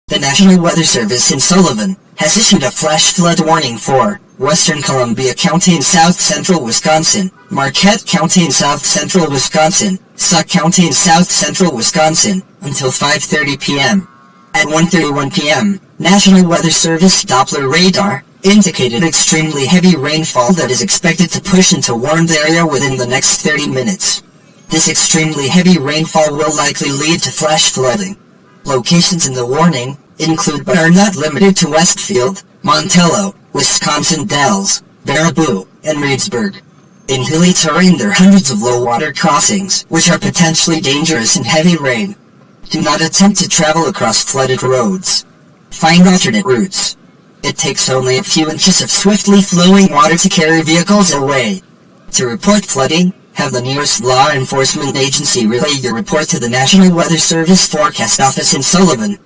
The National Weather Service in Sullivan has issued a flash flood warning for Western Columbia County in South Central Wisconsin, Marquette County in South Central Wisconsin, SAUK County in South Central Wisconsin, until 5:30 p.m. At 1:31 p.m., National Weather Service Doppler radar indicated extremely heavy rainfall that is expected to push into warmed area within the next 30 minutes. This extremely heavy rainfall will likely lead to flash flooding. Locations in the warning include but are not limited to Westfield, Montello, Wisconsin Dells, Baraboo, and Reedsburg. In hilly terrain there are hundreds of low water crossings, which are potentially dangerous in heavy rain. Do not attempt to travel across flooded roads. Find alternate routes. It takes only a few inches of swiftly flowing water to carry vehicles away. To report flooding, have the nearest law enforcement agency relay your report to the National Weather Service Forecast Office in Sullivan.